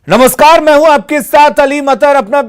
नमस्कार, मैं हूं आपके साथ अली मतर। अपना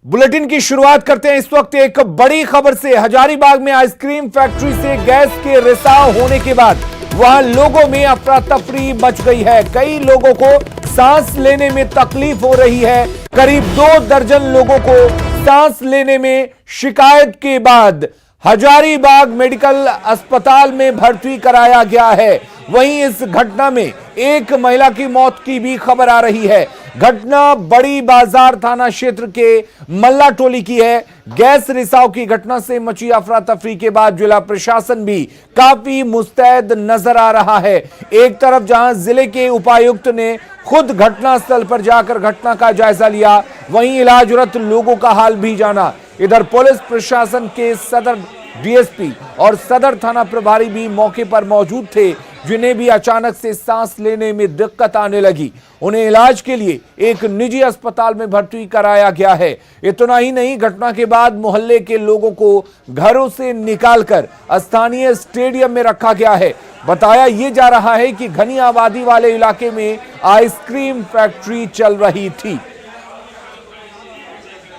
बुलेटिन की शुरुआत करते हैं इस वक्त एक बड़ी खबर से। हजारीबाग में आइसक्रीम फैक्ट्री से गैस के रिसाव होने के बाद वहां लोगों में अफरा तफरी मच गई है। कई लोगों को सांस लेने में तकलीफ हो रही है। करीब 2 दर्जन लोगों को सांस लेने में शिकायत के बाद हजारीबाग मेडिकल अस्पताल में भर्ती कराया गया है। वहीं इस घटना में एक महिला की मौत की भी खबर आ रही है। घटना बड़ी बाजार थाना क्षेत्र के मल्ला टोली की है। गैस रिसाव की घटना से मची अफरा तफरी के बाद जिला प्रशासन भी काफी मुस्तैद नजर आ रहा है। एक तरफ जहां जिले के उपायुक्त ने खुद घटनास्थल पर जाकर घटना का जायजा लिया, वहीं इलाजरत लोगों का हाल भी जाना। इधर पुलिस प्रशासन के सदर डीएसपी और सदर थाना प्रभारी भी मौके पर मौजूद थे, जिन्हें भी अचानक से सांस लेने में दिक्कत आने लगी। उन्हें इलाज के लिए एक निजी अस्पताल में भर्ती कराया गया है। इतना ही नहीं, घटना के बाद मोहल्ले के लोगों को घरों से निकालकर स्थानीय स्टेडियम में रखा गया है। बताया यह जा रहा है कि घनी आबादी वाले इलाके में आइसक्रीम फैक्ट्री चल रही थी।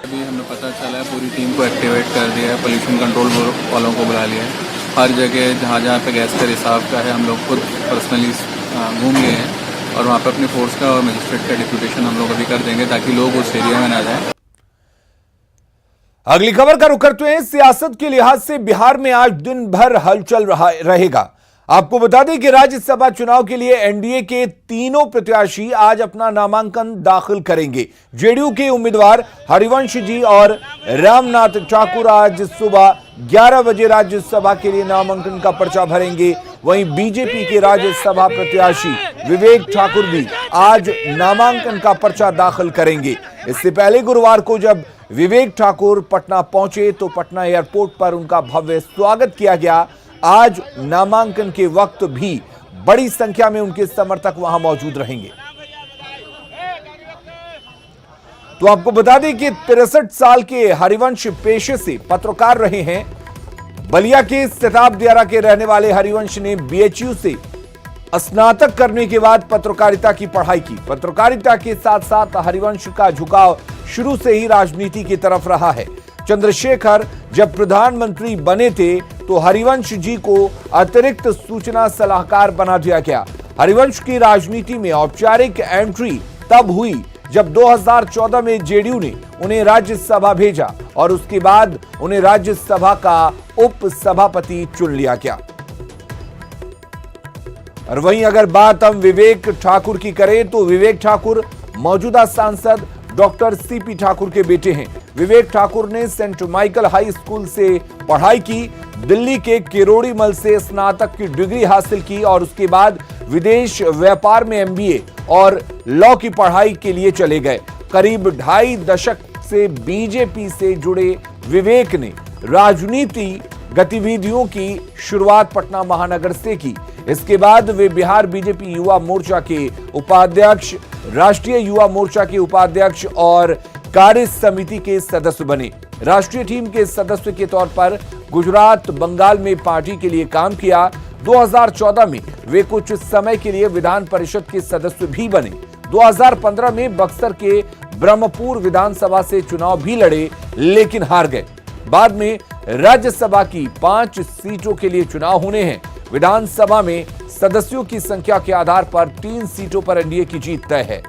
अभी हमें पता चला है, पूरी टीम को एक्टिवेट कर दिया है, पोल्यूशन कंट्रोल वालों को बुला लिया है। हर जगह जहाँ जहाँ पे गैस का रिसाव का है, हम लोग खुद पर्सनली घूम लिए हैं और वहाँ पे अपनी फोर्स का और मजिस्ट्रेट का डिप्यूटेशन हम लोग अभी कर देंगे ताकि लोग उस एरिया में ना जाएं। अगली खबर का रुख करते हैं। सियासत के लिहाज से बिहार में आज दिन भर हलचल रहेगा। आपको बता दें कि राज्यसभा चुनाव के लिए एनडीए के तीनों प्रत्याशी आज अपना नामांकन दाखिल करेंगे। जेडीयू के उम्मीदवार हरिवंश जी और रामनाथ ठाकुर आज सुबह 11 बजे राज्यसभा के लिए नामांकन का पर्चा भरेंगे। वहीं बीजेपी के राज्यसभा प्रत्याशी विवेक ठाकुर भी आज नामांकन का पर्चा दाखिल करेंगे। इससे पहले गुरुवार को जब विवेक ठाकुर पटना पहुंचे तो पटना एयरपोर्ट पर उनका भव्य स्वागत किया गया। आज नामांकन के वक्त भी बड़ी संख्या में उनके समर्थक वहां मौजूद रहेंगे। तो आपको बता दें कि 63 साल के हरिवंश पेशे से पत्रकार रहे हैं। बलिया के सिताब दियारा के रहने वाले हरिवंश ने बीएचयू से स्नातक करने के बाद पत्रकारिता की पढ़ाई की। पत्रकारिता के साथ साथ हरिवंश का झुकाव शुरू से ही राजनीति की तरफ रहा है। चंद्रशेखर जब प्रधानमंत्री बने थे तो हरिवंश जी को अतिरिक्त सूचना सलाहकार बना दिया गया। हरिवंश की राजनीति में औपचारिक एंट्री तब हुई जब 2014 में जेडीयू ने उन्हें राज्यसभा भेजा और उसके बाद उन्हें राज्यसभा का उप सभापति चुन लिया गया। और वहीं अगर बात हम विवेक ठाकुर की करें तो विवेक ठाकुर मौजूदा सांसद डॉक्टर सीपी ठाकुर के बेटे हैं। विवेक ठाकुर ने सेंट माइकल हाई स्कूल से पढ़ाई की, दिल्ली के किरोड़ी मल से स्नातक की डिग्री हासिल की और उसके बाद विदेश व्यापार में एमबीए और लॉ की पढ़ाई के लिए चले गए। करीब 2.5 दशक से बीजेपी से जुड़े विवेक ने राजनीति गतिविधियों की शुरुआत पटना महानगर से की। इसके बाद वे बिहार बीजेपी युवा मोर्चा के उपाध्यक्ष, राष्ट्रीय युवा मोर्चा के उपाध्यक्ष और कार्य समिति के सदस्य बने। राष्ट्रीय टीम के सदस्य के तौर पर गुजरात, बंगाल में पार्टी के लिए काम किया। 2014 में वे कुछ समय के लिए विधान परिषद के सदस्य भी बने। 2015 में बक्सर के ब्रह्मपुर विधानसभा से चुनाव भी लड़े लेकिन हार गए। बाद में राज्यसभा की 5 सीटों के लिए चुनाव होने हैं। विधानसभा में सदस्यों की संख्या के आधार पर 3 सीटों पर एनडीए की जीत तय है।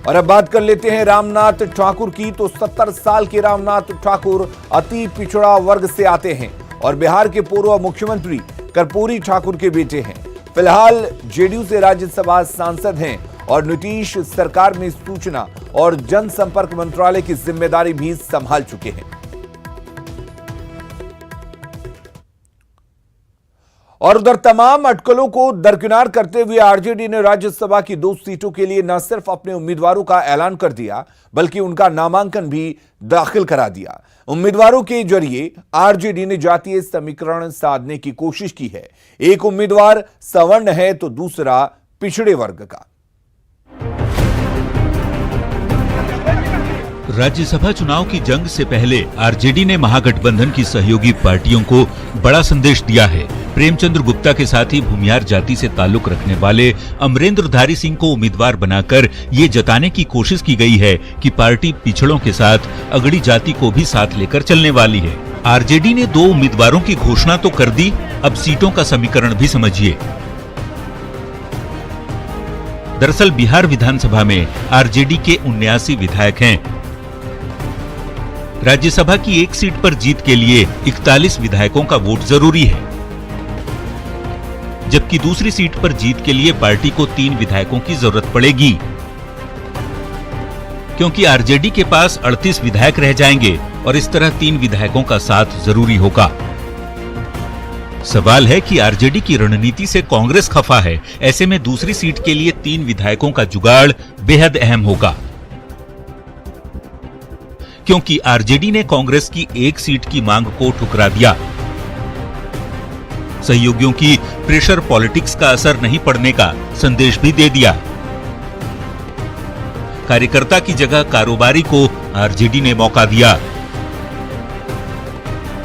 और अब बात कर लेते हैं रामनाथ ठाकुर की। तो 70 साल के रामनाथ ठाकुर अति पिछड़ा वर्ग से आते हैं और बिहार के पूर्व मुख्यमंत्री कर्पूरी ठाकुर के बेटे हैं। फिलहाल जेडीयू से राज्यसभा सांसद हैं और नीतीश सरकार में सूचना और जनसंपर्क मंत्रालय की जिम्मेदारी भी संभाल चुके हैं। और उधर तमाम अटकलों को दरकिनार करते हुए आरजेडी ने राज्यसभा की 2 सीटों के लिए न सिर्फ अपने उम्मीदवारों का ऐलान कर दिया बल्कि उनका नामांकन भी दाखिल करा दिया। उम्मीदवारों के जरिए आरजेडी ने जातीय समीकरण साधने की कोशिश की है। एक उम्मीदवार सवर्ण है तो दूसरा पिछड़े वर्ग का। राज्यसभा चुनाव की जंग से पहले आरजेडी ने महागठबंधन की सहयोगी पार्टियों को बड़ा संदेश दिया है। प्रेमचंद्र गुप्ता के साथ ही भूमिहार जाति से ताल्लुक रखने वाले अमरेंद्रधारी सिंह को उम्मीदवार बनाकर ये जताने की कोशिश की गई है कि पार्टी पिछड़ों के साथ अगड़ी जाति को भी साथ लेकर चलने वाली है। आरजेडी ने 2 उम्मीदवारों की घोषणा तो कर दी, अब सीटों का समीकरण भी समझिए। दरअसल बिहार विधानसभा में आरजेडी के 79 विधायक हैं। राज्यसभा की एक सीट पर जीत के लिए 41 विधायकों का वोट जरूरी है, जबकि दूसरी सीट पर जीत के लिए पार्टी को 3 विधायकों की जरूरत पड़ेगी, क्योंकि आरजेडी के पास 38 विधायक रह जाएंगे और इस तरह 3 विधायकों का साथ जरूरी होगा। सवाल है कि आरजेडी की रणनीति से कांग्रेस खफा है, ऐसे में दूसरी सीट के लिए 3 विधायकों का जुगाड़ बेहद अहम होगा, क्योंकि आरजेडी ने कांग्रेस की एक सीट की मांग को ठुकरा दिया। सहयोगियों की प्रेशर पॉलिटिक्स का असर नहीं पड़ने का संदेश भी दे दिया। कार्यकर्ता की जगह कारोबारी को आरजेडी ने मौका दिया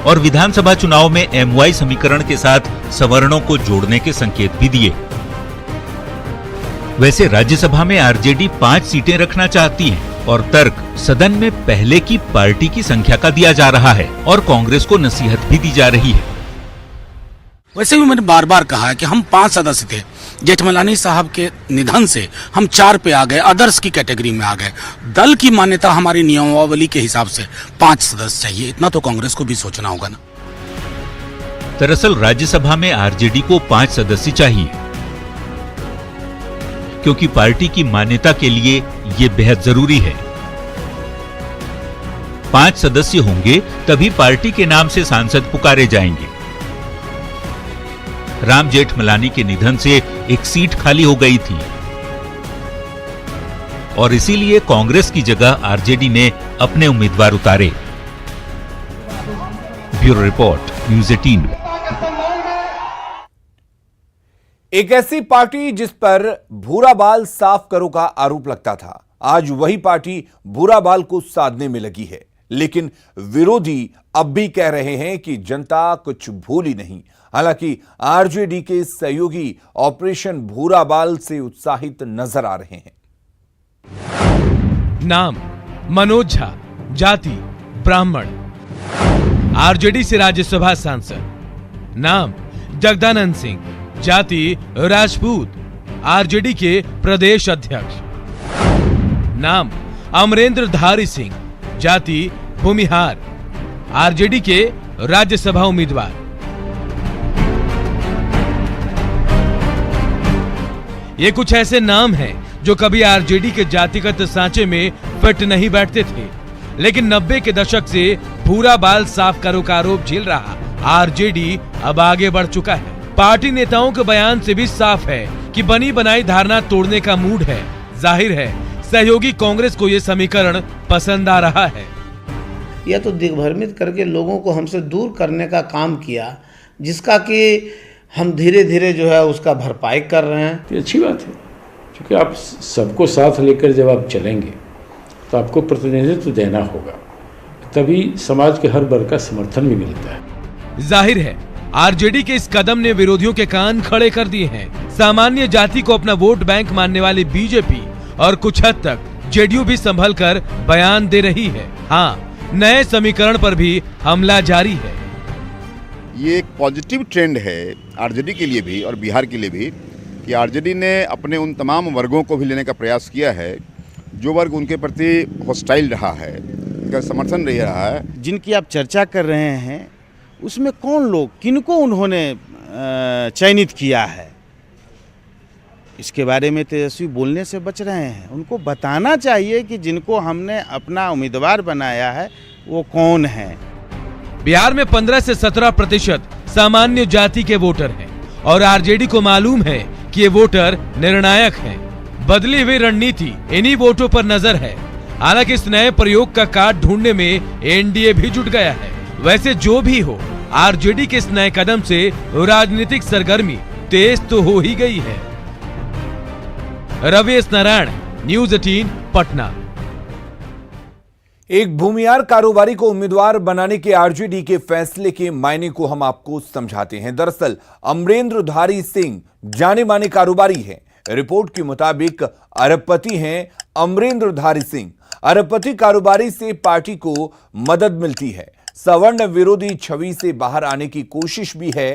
और विधानसभा चुनाव में एमवाई समीकरण के साथ सवर्णों को जोड़ने के संकेत भी दिए। वैसे राज्यसभा में आरजेडी 5 सीटें रखना चाहती है और तर्क सदन में पहले की पार्टी की संख्या का दिया जा रहा है और कांग्रेस को नसीहत भी दी जा रही है। वैसे भी मैंने बार बार कहा है कि हम 5 सदस्य थे, जेठमलानी साहब के निधन से हम 4 पे आ गए, अदर्स की कैटेगरी में आ गए। दल की मान्यता हमारी नियमावली के हिसाब से 5 सदस्य चाहिए, इतना तो कांग्रेस को भी सोचना होगा ना। दरअसल राज्यसभा में आरजेडी को 5 सदस्य चाहिए, क्योंकि पार्टी की मान्यता के लिए ये बेहद जरूरी है। 5 सदस्य होंगे तभी पार्टी के नाम से सांसद पुकारे जाएंगे। राम जेठमलानी के निधन से एक सीट खाली हो गई थी और इसीलिए कांग्रेस की जगह आरजेडी ने अपने उम्मीदवार उतारे। Bureau report, news 18। एक ऐसी पार्टी जिस पर भूरा बाल साफ करो का आरोप लगता था, आज वही पार्टी भूरा बाल को साधने में लगी है। लेकिन विरोधी अब भी कह रहे हैं कि जनता कुछ भूली नहीं। हालांकि आरजेडी के सहयोगी ऑपरेशन भूरा बाल से उत्साहित नजर आ रहे हैं। नाम मनोज झा, जाति ब्राह्मण, आरजेडी से राज्यसभा सांसद। नाम जगदानंद सिंह, जाति राजपूत, आरजेडी के प्रदेश अध्यक्ष। नाम अमरेंद्रधारी सिंह, जाति भूमिहार, आरजेडी के राज्यसभा उम्मीदवार। ये कुछ ऐसे नाम हैं जो कभी आरजेडी के जातिगत सांचे में फिट नहीं बैठते थे, लेकिन 90 के दशक से भूरा बाल साफ करो का आरोप झेल रहा आरजेडी अब आगे बढ़ चुका है। पार्टी नेताओं के बयान से भी साफ है कि बनी बनाई धारणा तोड़ने का मूड है। जाहिर है सहयोगी कांग्रेस को ये समीकरण पसंद आ रहा है। यह तो दिग्भ्रमित करके लोगों को हमसे दूर करने का काम किया, जिसका कि हम धीरे धीरे जो है उसका भरपाई कर रहे हैं। तो अच्छी बात है, क्योंकि आप सबको साथ लेकर जब आप चलेंगे तो आपको प्रतिनिधित्व देना होगा, तभी समाज के हर वर्ग का समर्थन भी मिलता है। जाहिर है आरजेडी के इस कदम ने विरोधियों के कान खड़े कर दिए हैं। सामान्य जाति को अपना वोट बैंक मानने वाली बीजेपी और कुछ हद तक जेडीयू भी संभल कर बयान दे रही है। हाँ, नए समीकरण पर भी हमला जारी है। ये एक पॉजिटिव ट्रेंड है आरजेडी के लिए भी और बिहार के लिए भी कि आरजेडी ने अपने उन तमाम वर्गों को भी लेने का प्रयास किया है जो वर्ग उनके प्रति हॉस्टाइल रहा है, उनका समर्थन नहीं रहा है। जिनकी आप चर्चा कर रहे हैं उसमें कौन लोग, किनको उन्होंने चयनित किया है, इसके बारे में तेजस्वी बोलने से बच रहे हैं। उनको बताना चाहिए कि जिनको हमने अपना उम्मीदवार बनाया है वो कौन है। बिहार में 15 से 17% सामान्य जाति के वोटर हैं और आरजेडी को मालूम है कि ये वोटर निर्णायक हैं। बदली हुई रणनीति इन्हीं वोटों पर नजर है। हालांकि इस नए प्रयोग का काट ढूंढने में एनडीए भी जुट गया है। वैसे जो भी हो, आरजेडी के इस नए कदम से राजनीतिक सरगर्मी तेज तो हो ही गई है। रवि नारायण, न्यूज़ 18 पटना। एक भूमियार कारोबारी को उम्मीदवार बनाने के आरजेडी के फैसले के मायने को हम आपको समझाते हैं। दरअसल अमरेंद्रधारी सिंह जाने माने कारोबारी हैं। रिपोर्ट के मुताबिक अरबपति हैं अमरेंद्रधारी सिंह। अरबपति कारोबारी से पार्टी को मदद मिलती है। सवर्ण विरोधी छवि से बाहर आने की कोशिश भी है।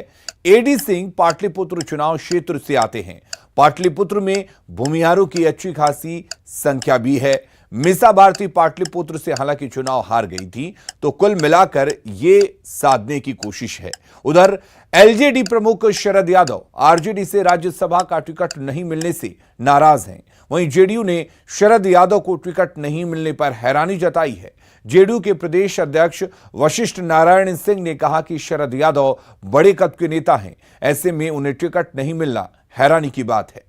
एडी सिंह पाटलिपुत्र चुनाव क्षेत्र से आते हैं। पाटलिपुत्र में भूमियारों की अच्छी खासी संख्या भी है। मीसा भारती पाटलिपुत्र से हालांकि चुनाव हार गई थी, तो कुल मिलाकर ये साधने की कोशिश है। उधर एलजेडी प्रमुख शरद यादव आरजेडी से राज्यसभा का टिकट नहीं मिलने से नाराज हैं। वहीं जेडीयू ने शरद यादव को टिकट नहीं मिलने पर हैरानी जताई है। जेडीयू के प्रदेश अध्यक्ष वशिष्ठ नारायण सिंह ने कहा कि शरद यादव बड़े कद के नेता हैं, ऐसे में उन्हें टिकट नहीं मिलना हैरानी की बात है।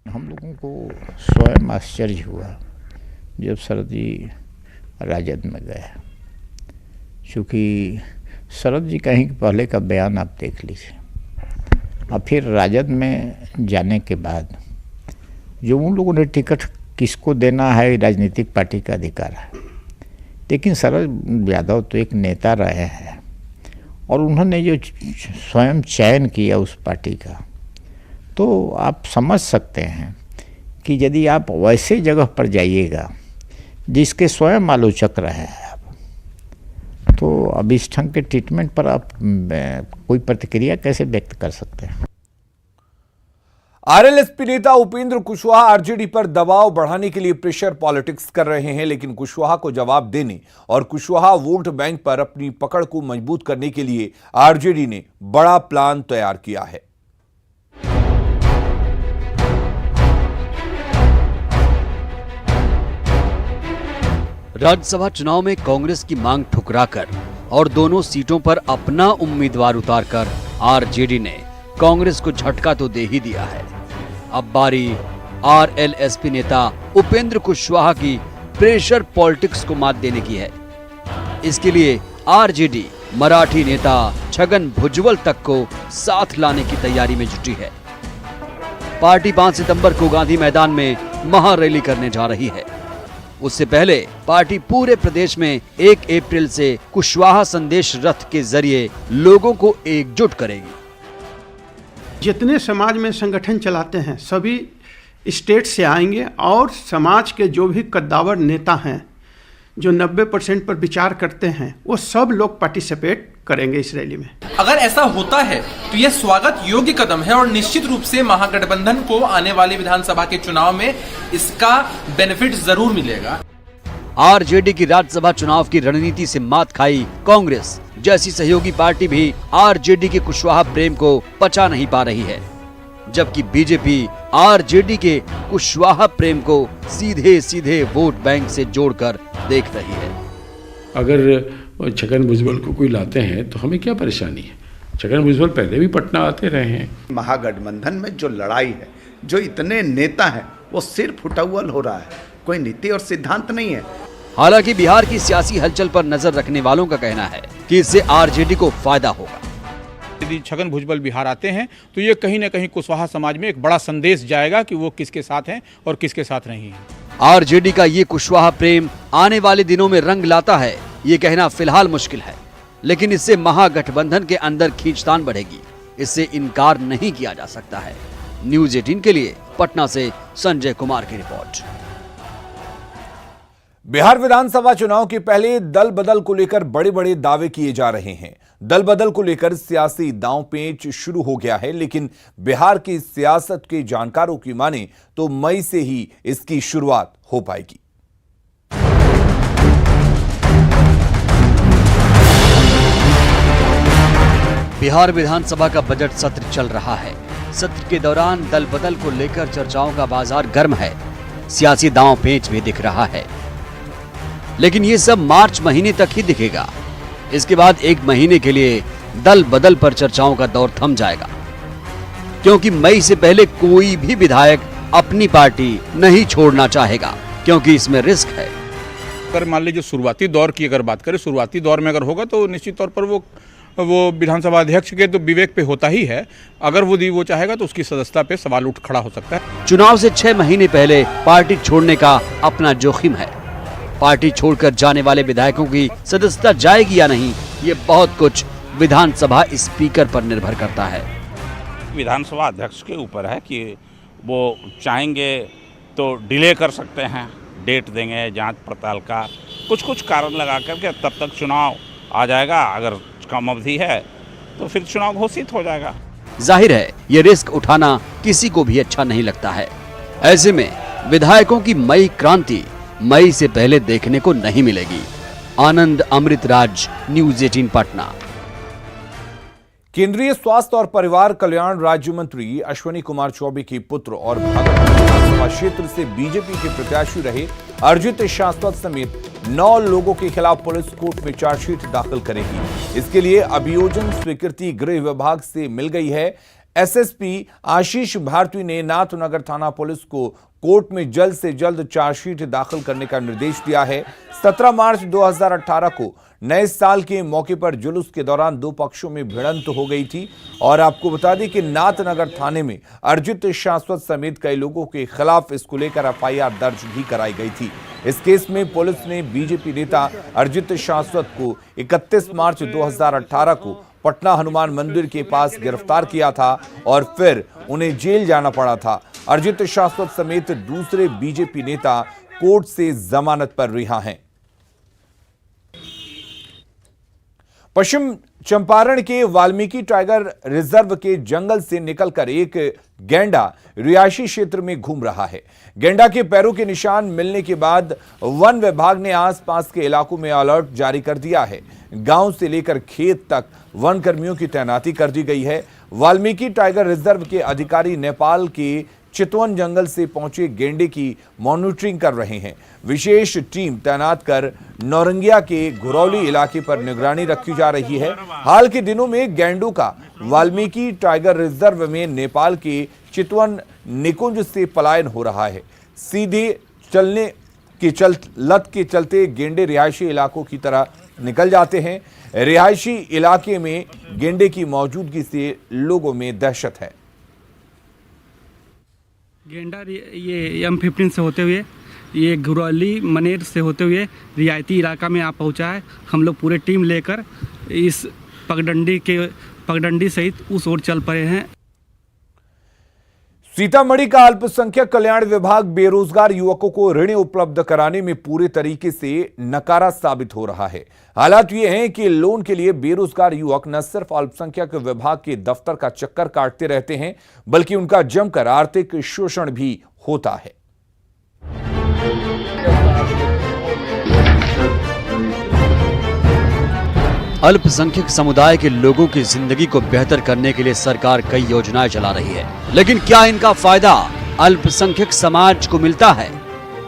हम लोगों को स्वयं आश्चर्य हुआ जब शरद जी राजद में गए, क्योंकि शरद जी कहीं पहले का बयान आप देख लीजिए। और फिर राजद में जाने के बाद जो उन लोगों ने टिकट किसको देना है राजनीतिक पार्टी का अधिकार है, लेकिन शरद यादव तो एक नेता रहे हैं और उन्होंने जो स्वयं चयन किया उस पार्टी का, तो आप समझ सकते हैं कि यदि आप वैसे जगह पर जाइएगा जिसके स्वयं आलोचक रहे हैं आप, तो अब इस ढंग के ट्रीटमेंट पर आप कोई प्रतिक्रिया कैसे व्यक्त कर सकते हैं। आरएलएसपी नेता उपेंद्र कुशवाहा आरजेडी पर दबाव बढ़ाने के लिए प्रेशर पॉलिटिक्स कर रहे हैं, लेकिन कुशवाहा को जवाब देने और कुशवाहा वोट बैंक पर अपनी पकड़ को मजबूत करने के लिए आरजेडी ने बड़ा प्लान तैयार किया है। राज्यसभा चुनाव में कांग्रेस की मांग ठुकराकर और दोनों सीटों पर अपना उम्मीदवार उतारकर आरजेडी ने कांग्रेस को झटका तो दे ही दिया है। अब बारी आरएलएसपी नेता उपेंद्र कुशवाहा की प्रेशर पॉलिटिक्स को मात देने की है। इसके लिए आरजेडी मराठी नेता छगन भुजबल तक को साथ लाने की तैयारी में जुटी है। पार्टी 5 सितंबर को गांधी मैदान में महारैली करने जा रही है। उससे पहले पार्टी पूरे प्रदेश में 1 अप्रैल से कुशवाहा संदेश रथ के जरिए लोगों को एकजुट करेगी। जितने समाज में संगठन चलाते हैं सभी स्टेट से आएंगे और समाज के जो भी कद्दावर नेता हैं जो 90% पर विचार करते हैं वो सब लोग पार्टिसिपेट करेंगे इस रैली में। अगर ऐसा होता है तो यह स्वागत योग्य कदम है और निश्चित रूप से महागठबंधन को आने वाले विधानसभा के चुनाव में इसका बेनिफिट जरूर मिलेगा। आरजेडी की राज्यसभा चुनाव की रणनीति से मात खाई कांग्रेस जैसी सहयोगी पार्टी भी आरजेडी के कुशवाहा प्रेम को पचा नहीं पा रही है, जबकि बीजेपी आरजेडी के कुशवाहा प्रेम को सीधे सीधे वोट बैंक से जोड़कर देख रही है। अगर छगन भुजबल को कोई लाते हैं तो हमें क्या परेशानी है? छगन भुजबल पहले भी पटना आते रहे हैं। महागठबंधन में जो लड़ाई है, जो इतने नेता हैं, वो सिर्फ उटाउल हो रहा है, कोई नीति और सिद्धांत नहीं है। हालांकि बिहार की सियासी हलचल पर नजर रखने वालों का कहना है कि इससे आरजेडी को फायदा होगा। यदि छगन भुजबल बिहार आते हैं तो ये कहीं न कहीं कुशवाहा समाज में एक बड़ा संदेश जाएगा कि वो किसके साथ हैं और किसके साथ नहीं हैं। आरजेडी का ये कुशवाहा प्रेम आने वाले दिनों में रंग लाता है, ये कहना फिलहाल मुश्किल है, लेकिन इससे महागठबंधन के अंदर खींचतान बढ़ेगी, इससे इनकार नहीं किया जा सकता है। न्यूज़ 18 के लिए पटना से संजय कुमार की रिपोर्ट। बिहार विधानसभा चुनाव के पहले दल बदल को लेकर बड़े बड़े दावे किए जा रहे हैं। दल बदल को लेकर सियासी दांव पेच शुरू हो गया है, लेकिन बिहार की सियासत के जानकारों की माने तो मई से ही इसकी शुरुआत हो पाएगी। बिहार विधानसभा का बजट सत्र चल रहा है। सत्र के दौरान दल बदल को लेकर चर्चाओं का बाजार गर्म है, सियासी दांव पेच भी दिख रहा है, लेकिन ये सब मार्च महीने तक ही दिखेगा। इसके बाद 1 महीने के लिए दल बदल पर चर्चाओं का दौर थम जाएगा, क्योंकि मई से पहले कोई भी विधायक अपनी पार्टी नहीं छोड़ना चाहेगा, क्योंकि इसमें रिस्क है। अगर मान लीजिए शुरुआती दौर की अगर बात करें, शुरुआती दौर में अगर होगा तो निश्चित तौर पर वो विधानसभा अध्यक्ष के तो विवेक पे होता ही है। अगर वो चाहेगा तो उसकी सदस्यता पे सवाल खड़ा हो सकता है। चुनाव से 6 महीने पहले पार्टी छोड़ने का अपना जोखिम है। पार्टी छोड़कर जाने वाले विधायकों की सदस्यता जाएगी या नहीं, ये बहुत कुछ विधानसभा स्पीकर पर निर्भर करता है। विधानसभा अध्यक्ष के ऊपर है कि वो चाहेंगे तो डिले कर सकते हैं, डेट देंगे जांच पड़ताल का, कुछ कारण लगा करके तब तक चुनाव आ जाएगा। अगर कम अवधि है तो फिर चुनाव घोषित हो जाएगा। जाहिर है ये रिस्क उठाना किसी को भी अच्छा नहीं लगता है। ऐसे में विधायकों की मई क्रांति मई से पहले देखने को नहीं मिलेगी। आनंद अमृतराज, न्यूज़ 18 पटना। केंद्रीय स्वास्थ्य और परिवार कल्याण राज्य मंत्री अश्विनी कुमार चौबे के पुत्र और भागलपुर विधानसभा क्षेत्र से बीजेपी के प्रत्याशी रहे अर्जित शाश्वत समेत 9 लोगों के खिलाफ पुलिस कोर्ट में चार्जशीट दाखिल करेगी। इसके लिए अभियोजन स्वीकृति गृह विभाग से मिल गई है। एसएसपी आशीष भारती ने नाथनगर थाना पुलिस को कोर्ट में जल्द से जल्द चार्जशीट दाखिल करने का निर्देश दिया है। 17 मार्च 2018 को नए साल के मौके पर जुलूस के दौरान 2 पक्षों में भिड़ंत हो गई थी और आपको बता दें कि नाथनगर थाने में अर्जित शाश्वत समेत कई लोगों के खिलाफ इसको लेकर एफआईआर दर्ज भी कराई गई थी। इस केस में पुलिस ने बीजेपी नेता अर्जित शाश्वत को 31 मार्च 2018 को पटना हनुमान मंदिर के पास गिरफ्तार किया था और फिर उन्हें जेल जाना पड़ा था। अर्जित शाश्वत समेत दूसरे बीजेपी नेता कोर्ट से जमानत पर रिहा हैं। पश्चिम चंपारण के वाल्मीकि टाइगर रिजर्व के जंगल से निकलकर एक गैंडा रिहायशी क्षेत्र में घूम रहा है। गैंडा के पैरों के निशान मिलने के बाद वन विभाग ने आसपास के इलाकों में अलर्ट जारी कर दिया है। गांव से लेकर खेत तक वन कर्मियों की तैनाती कर दी गई है। वाल्मीकि टाइगर रिजर्व के अधिकारी नेपाल के चितवन जंगल से पहुंचे गेंडे की मॉनिटरिंग कर रहे हैं। विशेष टीम तैनात कर नौरंगिया के घुरौली इलाके पर निगरानी रखी जा रही है। हाल के दिनों में गैंडों का वाल्मीकि टाइगर रिजर्व में नेपाल के चितवन निकुंज से पलायन हो रहा है। सीधे चलने की लत के चलते गेंडे रिहायशी इलाकों की तरह निकल जाते हैं। रिहायशी इलाके में गेंडे की मौजूदगी से लोगों में दहशत है। गेंडा ये M15 से होते हुए ये घुरौली मनेर से होते हुए रियायती इलाका में आ पहुंचा है। हम लोग पूरे टीम लेकर इस पगडंडी सहित उस ओर चल पड़े हैं। सीतामढ़ी का अल्पसंख्यक कल्याण विभाग बेरोजगार युवकों को ऋण उपलब्ध कराने में पूरे तरीके से नकारा साबित हो रहा है। हालात ये हैं कि लोन के लिए बेरोजगार युवक न सिर्फ अल्पसंख्यक विभाग के दफ्तर का चक्कर काटते रहते हैं, बल्कि उनका जमकर आर्थिक शोषण भी होता है। अल्पसंख्यक समुदाय के लोगों की जिंदगी को बेहतर करने के लिए सरकार कई योजनाएं चला रही है, लेकिन क्या इनका फायदा अल्पसंख्यक समाज को मिलता है?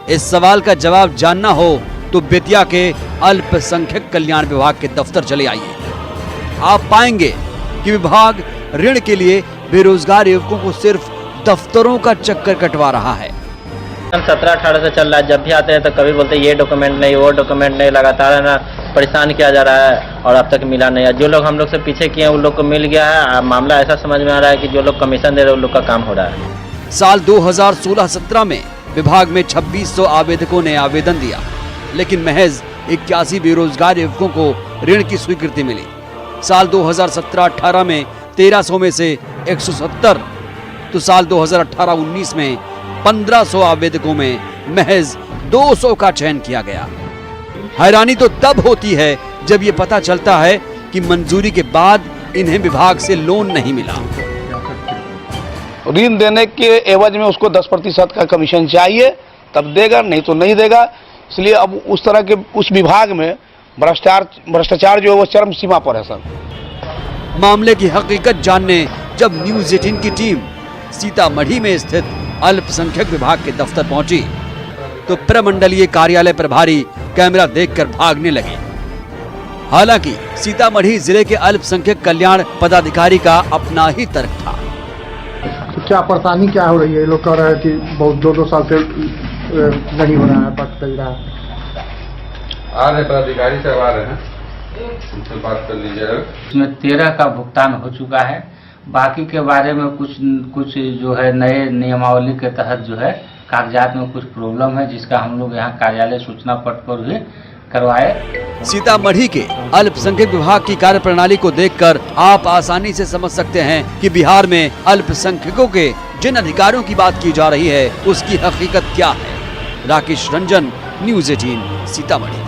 इस सवाल का जवाब जानना हो तो बेतिया के अल्पसंख्यक कल्याण विभाग के दफ्तर चले आइए। आप पाएंगे कि विभाग ऋण के लिए बेरोजगार युवकों को सिर्फ दफ्तरों का चक्कर कटवा रहा है। 17-18 से चल रहा है। जब भी आते हैं तो कभी बोलते हैं ये डॉक्यूमेंट नहीं, वो डॉक्यूमेंट नहीं, लगातार है ना परेशान किया जा रहा है और अब तक मिला नहीं है। जो लोग हम लोग से पीछे किए हैं उन लोग को मिल गया है। मामला ऐसा समझ में आ रहा है कि जो लोग कमीशन दे रहे हैं उन लोग का काम हो रहा है। साल 2016-17 में विभाग में 2600 आवेदकों ने आवेदन दिया, लेकिन महज 81 बेरोजगार युवकों को ऋण की स्वीकृति मिली। साल 2017-18 में 1300 में से 170, तो साल 2018-19 में 1500 आवेदकों में महज 200 का चयन किया गया। हैरानी तो तब होती है जब ये पता चलता है कि मंजूरी के बाद इन्हें विभाग से लोन नहीं मिला। ऋण देने के एवज में उसको 10% का कमीशन चाहिए, तब देगा, नहीं तो नहीं देगा। इसलिए अब उस तरह के उस विभाग में भ्रष्टाचार जो है वो चरम सीमा पर है सर। मामले की हकीकत जानने जब न्यूज़ 18 की टीम सीतामढ़ी में स्थित अल्पसंख्यक विभाग के दफ्तर पहुंची तो प्रमंडलीय कार्यालय प्रभारी कैमरा देखकर भागने लगे। हालांकि सीतामढ़ी जिले के अल्पसंख्यक कल्याण पदाधिकारी का अपना ही तर्क था। तो क्या परेशानी क्या हो रही है? लोग कह रहे हैं कि बहुत 2-2 साल से नहीं हो रहा है, पट नहीं रहा है। आ रहे पदाधिकारी से आ रहे हैं, उनसे बात कर लीजिएगा। इसमें 13 का भुगतान हो चुका है। बाकी के बारे में कुछ जो है नए नियमावली के तहत जो है कागजात में कुछ प्रॉब्लम है, जिसका हम लोग यहाँ कार्यालय सूचना पट पर भी करवाए। सीतामढ़ी के अल्पसंख्यक विभाग की कार्यप्रणाली को देखकर आप आसानी से समझ सकते हैं कि बिहार में अल्पसंख्यकों के जिन अधिकारों की बात की जा रही है उसकी हकीकत क्या है। राकेश रंजन, न्यूज़ 18 सीतामढ़ी।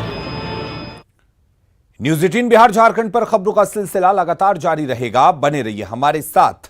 न्यूज़ 18 बिहार झारखंड पर खबरों का सिलसिला लगातार जारी रहेगा, बने रहिए हमारे साथ।